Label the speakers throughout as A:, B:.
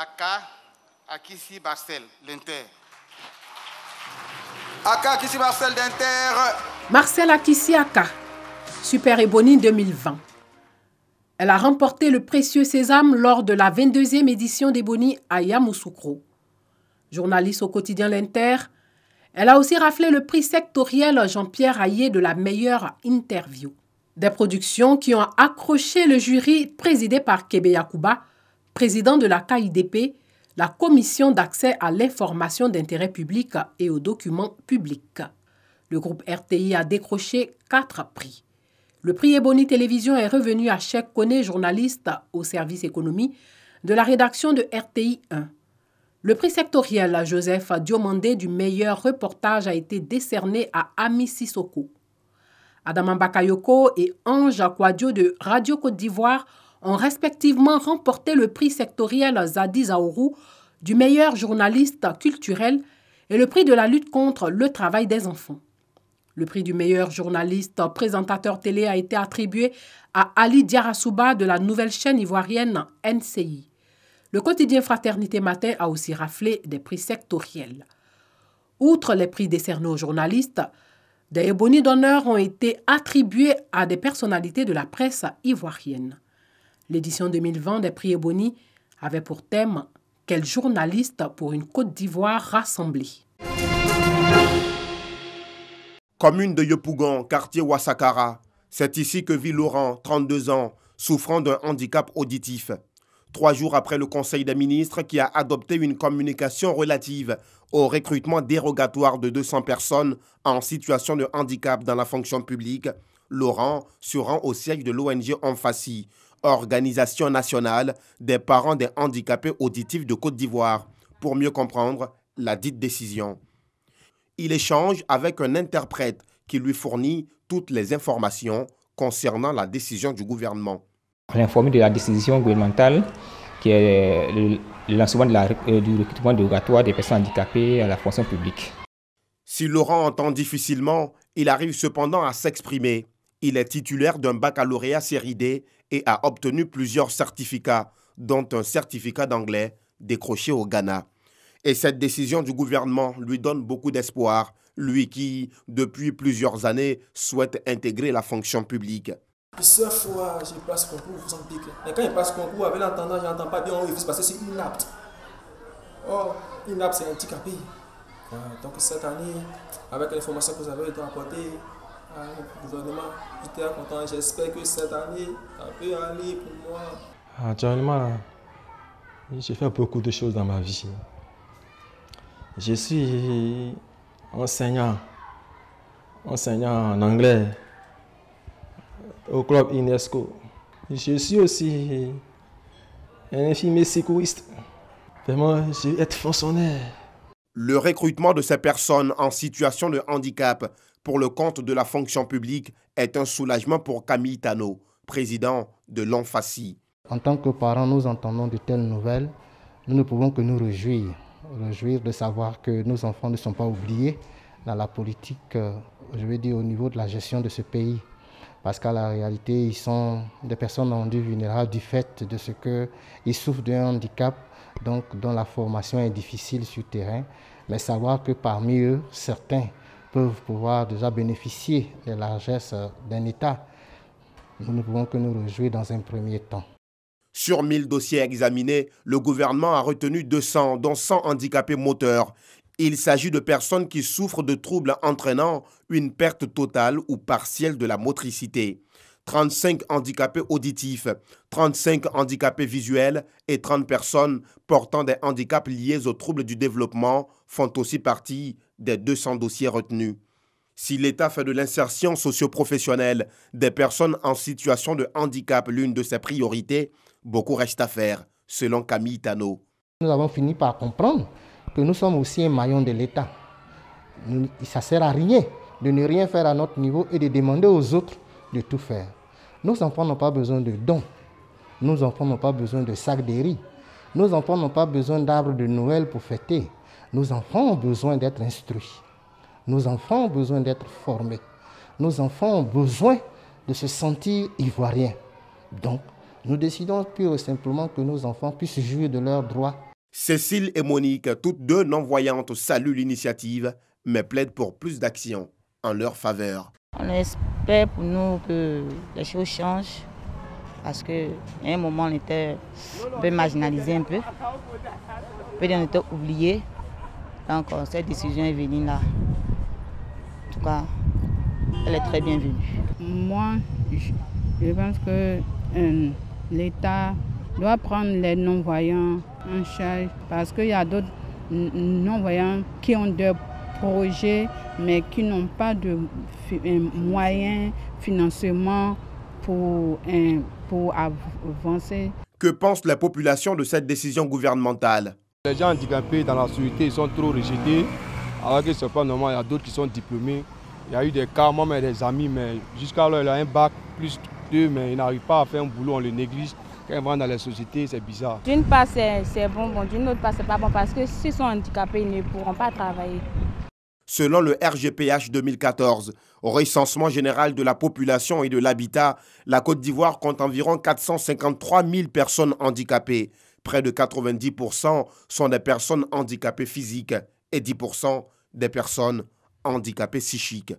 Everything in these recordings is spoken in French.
A: Aka Akissi Barcel, l'Inter.
B: Aka Akissi Barcel d'Inter.
C: Marcel Akissi Aka, Super Ebony 2020. Elle a remporté le précieux sésame lors de la 22e édition d'Ebony à Yamoussoukro. Journaliste au quotidien L'Inter, elle a aussi raflé le prix sectoriel Jean-Pierre Hayé de la meilleure interview. Des productions qui ont accroché le jury présidé par Kébé Yacouba, président de la KIDP, la Commission d'accès à l'information d'intérêt public et aux documents publics. Le groupe RTI a décroché 4 prix. Le prix Ebony Télévision est revenu à Cheikh Koné, journaliste au service économie de la rédaction de RTI 1. Le prix sectoriel à Joseph Diomandé du meilleur reportage a été décerné à Ami Sissoko. Adama Bakayoko et Ange Akwadio de Radio Côte d'Ivoire ont respectivement remporté le prix sectoriel Zadi Zaourou du meilleur journaliste culturel et le prix de la lutte contre le travail des enfants. Le prix du meilleur journaliste présentateur télé a été attribué à Ali Diarasouba de la nouvelle chaîne ivoirienne NCI. Le quotidien Fraternité Matin a aussi raflé des prix sectoriels. Outre les prix décernés aux journalistes, des Ebony d'honneur ont été attribués à des personnalités de la presse ivoirienne. L'édition 2020 des prix Ebony avait pour thème « Quel journaliste pour une Côte d'Ivoire rassemblée ?»
D: Commune de Yopougon, quartier Ouassakara. C'est ici que vit Laurent, 32 ans, souffrant d'un handicap auditif. 3 jours après le Conseil des ministres qui a adopté une communication relative au recrutement dérogatoire de 200 personnes en situation de handicap dans la fonction publique, Laurent se rend au siège de l'ONG Omfassi, Organisation nationale des parents des handicapés auditifs de Côte d'Ivoire, pour mieux comprendre la dite décision. Il échange avec un interprète qui lui fournit toutes les informations concernant la décision du gouvernement.
E: L'informer de la décision gouvernementale qui est le lancement du recrutement dérogatoire des personnes handicapées à la fonction publique.
D: Si Laurent entend difficilement, il arrive cependant à s'exprimer. Il est titulaire d'un baccalauréat série D et a obtenu plusieurs certificats, dont un certificat d'anglais décroché au Ghana. Et cette décision du gouvernement lui donne beaucoup d'espoir, lui qui, depuis plusieurs années, souhaite intégrer la fonction publique.
F: Plusieurs fois, j'ai passé concours au Mozambique. Et quand il passe concours, avec l'entendant, je n'entends pas bien, on refuse parce que c'est inapte. Or, inapte, c'est handicapé. Donc cette année, avec l'information que vous avez apportée au gouvernement, j'étais content. J'espère que cette année, ça peut aller pour moi.
G: Actuellement, j'ai fait beaucoup de choses dans ma vie. Je suis enseignant en anglais au club UNESCO. Je suis aussi un infirmier secouriste. Vraiment, je vais être fonctionnaire.
D: Le recrutement de ces personnes en situation de handicap pour le compte de la fonction publique est un soulagement pour Camille Tano, président de l'Omfassi.
H: En tant que parents, nous entendons de telles nouvelles. Nous ne pouvons que nous réjouir de savoir que nos enfants ne sont pas oubliés dans la politique, je veux dire au niveau de la gestion de ce pays. Parce qu'à la réalité, ils sont des personnes rendues vulnérables du fait de ce qu'ils souffrent d'un handicap, donc dont la formation est difficile sur le terrain. Mais savoir que parmi eux, certains peuvent pouvoir déjà bénéficier des largesses d'un État, nous ne pouvons que nous réjouir dans un premier temps.
D: Sur 1000 dossiers examinés, le gouvernement a retenu 200, dont 100 handicapés moteurs. Il s'agit de personnes qui souffrent de troubles entraînant une perte totale ou partielle de la motricité. 35 handicapés auditifs, 35 handicapés visuels et 30 personnes portant des handicaps liés aux troubles du développement font aussi partie des 200 dossiers retenus. Si l'État fait de l'insertion socio-professionnelle des personnes en situation de handicap l'une de ses priorités, beaucoup reste à faire, selon Camille Tano.
H: Nous avons fini par comprendre que nous sommes aussi un maillon de l'État. Ça ne sert à rien de ne rien faire à notre niveau et de demander aux autres de tout faire. Nos enfants n'ont pas besoin de dons. Nos enfants n'ont pas besoin de sacs de riz. Nos enfants n'ont pas besoin d'arbres de Noël pour fêter. Nos enfants ont besoin d'être instruits. Nos enfants ont besoin d'être formés. Nos enfants ont besoin de se sentir ivoiriens. Donc, nous décidons pure et simplement que nos enfants puissent jouir de leurs droits.
D: Cécile et Monique, toutes deux non-voyantes, saluent l'initiative, mais plaident pour plus d'actions en leur faveur.
I: On espère pour nous que les choses changent, parce qu'à un moment, on était un peu marginalisés un peu. Peut-être on était oubliés. Donc cette décision est venue là. En tout cas, elle est très bienvenue.
J: Moi, je pense que l'État doit prendre les non-voyants en charge, parce qu'il y a d'autres non-voyants qui ont des projets mais qui n'ont pas de moyens, financement pour avancer.
D: Que pense la population de cette décision gouvernementale?
K: Les gens handicapés dans la société, ils sont trop rejetés, alors que ce n'est pas normal. Il y a d'autres qui sont diplômés. Il y a eu des cas, moi, des amis, mais jusqu'à là, il a un bac plus 2, mais il n'arrive pas à faire un boulot, on le néglige. Quand il va dans les sociétés, c'est bizarre.
J: D'une part, c'est bon, d'une autre part, c'est pas bon, parce que s'ils sont handicapés, ils ne pourront pas travailler.
D: Selon le RGPH 2014, au recensement général de la population et de l'habitat, la Côte d'Ivoire compte environ 453 000 personnes handicapées. Près de 90% sont des personnes handicapées physiques et 10% des personnes handicapées psychiques.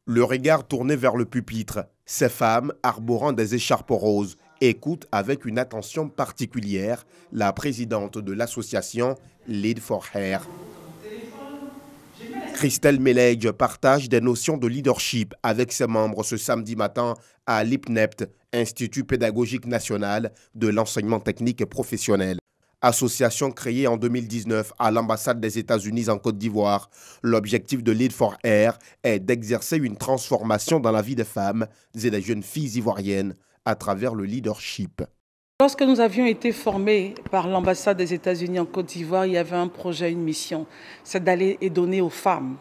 D: Le regard tourné vers le pupitre, ces femmes, arborant des écharpes roses, écoutent avec une attention particulière la présidente de l'association Lead for Hair. Christelle Meledge partage des notions de leadership avec ses membres ce samedi matin à l'IPNEPT, Institut pédagogique national de l'enseignement technique et professionnel. Association créée en 2019 à l'ambassade des États-Unis en Côte d'Ivoire. L'objectif de Lead for Hair est d'exercer une transformation dans la vie des femmes et des jeunes filles ivoiriennes à travers le leadership.
L: Lorsque nous avions été formés par l'ambassade des États-Unis en Côte d'Ivoire, il y avait un projet, une mission, c'est d'aller et donner aux femmes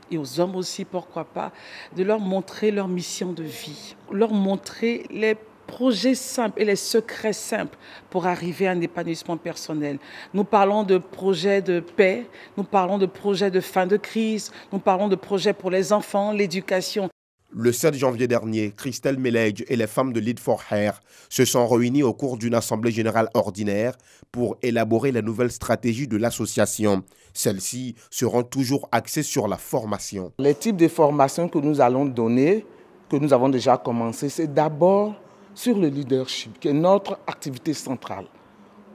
L: et aux hommes aussi, pourquoi pas, de leur montrer leur mission de vie, leur montrer les projets simples et les secrets simples pour arriver à un épanouissement personnel. Nous parlons de projets de paix, nous parlons de projets de fin de crise, nous parlons de projets pour les enfants, l'éducation.
D: Le 7 janvier dernier, Christelle Meledge et les femmes de Lead for Hair se sont réunies au cours d'une assemblée générale ordinaire pour élaborer la nouvelle stratégie de l'association. Celles-ci seront toujours axées sur la formation.
M: Les types de formations que nous allons donner, que nous avons déjà commencé, c'est d'abord sur le leadership, qui est notre activité centrale.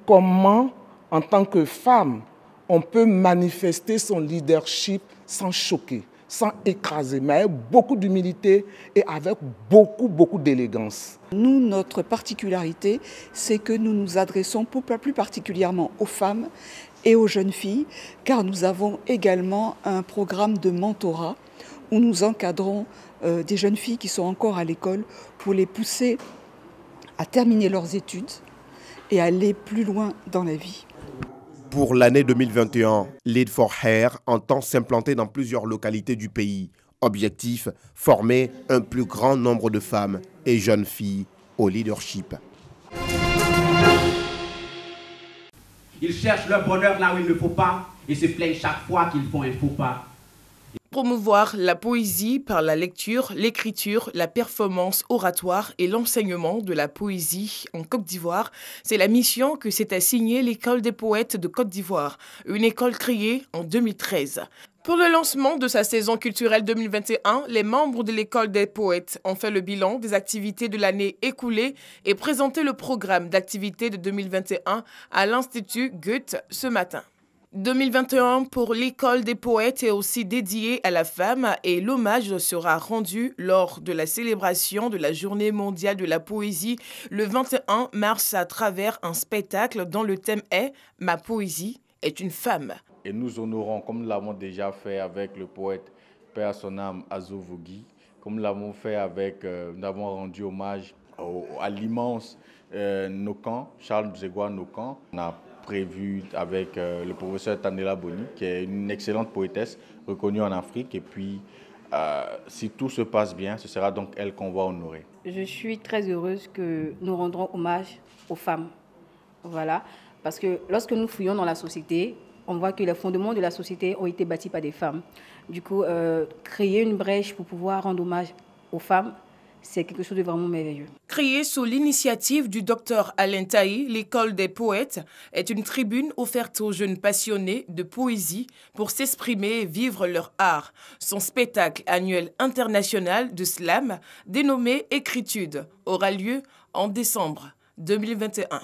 M: Comment, en tant que femme, on peut manifester son leadership sans choquer, sans écraser, mais avec beaucoup d'humilité et avec beaucoup d'élégance.
N: Nous, notre particularité, c'est que nous nous adressons plus particulièrement aux femmes et aux jeunes filles, car nous avons également un programme de mentorat où nous encadrons des jeunes filles qui sont encore à l'école pour les pousser à terminer leurs études et aller plus loin dans la vie.
D: Pour l'année 2021, Lead for Hair entend s'implanter dans plusieurs localités du pays. Objectif, former un plus grand nombre de femmes et jeunes filles au leadership.
O: Ils cherchent leur bonheur là où il ne faut pas et se plaignent chaque fois qu'ils font un faux pas.
P: Promouvoir la poésie par la lecture, l'écriture, la performance oratoire et l'enseignement de la poésie en Côte d'Ivoire, c'est la mission que s'est assignée l'École des poètes de Côte d'Ivoire, une école créée en 2013. Pour le lancement de sa saison culturelle 2021, les membres de l'École des poètes ont fait le bilan des activités de l'année écoulée et présenté le programme d'activités de 2021 à l'Institut Goethe ce matin. 2021 pour l'École des poètes est aussi dédié à la femme et l'hommage sera rendu lors de la célébration de la Journée mondiale de la poésie le 21 mars à travers un spectacle dont le thème est « Ma poésie est une femme ».
Q: Et nous honorons, comme nous l'avons déjà fait avec le poète Père son âme Azo Vogui, comme nous l'avons fait avec, nous avons rendu hommage à l'immense Nokan, Charles Mzegwa Nokan. On a prévu avec le professeur Tanela Boni, qui est une excellente poétesse reconnue en Afrique. Et puis, si tout se passe bien, ce sera donc elle qu'on va honorer.
R: Je suis très heureuse que nous rendrons hommage aux femmes. Voilà, parce que lorsque nous fouillons dans la société, on voit que les fondements de la société ont été bâtis par des femmes. Du coup, créer une brèche pour pouvoir rendre hommage aux femmes, c'est quelque chose de vraiment merveilleux.
P: Créée sous l'initiative du docteur Alain Taï, l'école des poètes est une tribune offerte aux jeunes passionnés de poésie pour s'exprimer et vivre leur art. Son spectacle annuel international de slam, dénommé Écritude, aura lieu en décembre 2021.